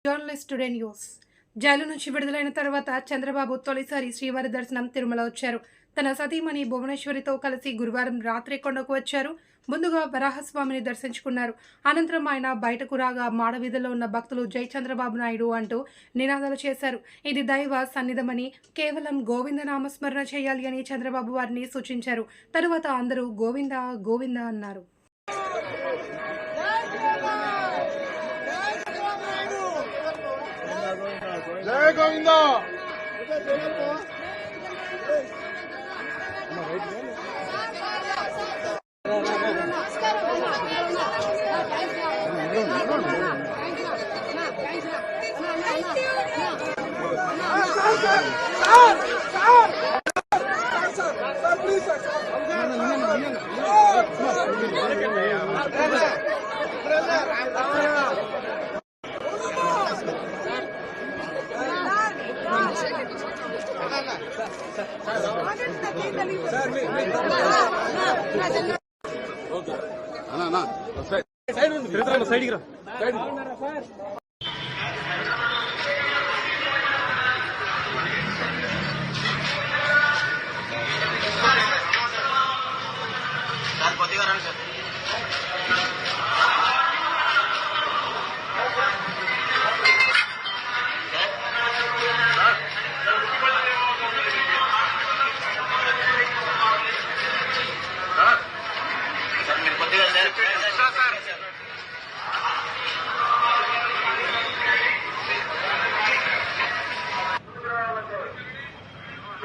Journalist today news. Jail నుంచి విడుదలైన తర్వాత చంద్రబాబు తొలిసారి శ్రీవారి దర్శనం తిరుమల వచ్చారు. తన సతీమణి భువనేశ్వరితో కలిసి గురువారం రాత్రి కొండకు వచ్చారు. ముందుగా వరాహస్వామిని దర్శించుకున్నారు. అనంతరం ఆయన బయటకు రాగా మాడవీధిలో ఉన్న భక్తులు జై చంద్రబాబు నాయుడు అంటూ నినాదాలు చేశారు. ఇది దైవ సన్నిధమని, కేవలం గోవింద నామస్మరణ చేయాలి అని చంద్రబాబు వారిని సూచించారు. తరువాత అందరూ గోవింద గోవింద అన్నారు. జయ గోవింద. సైడ్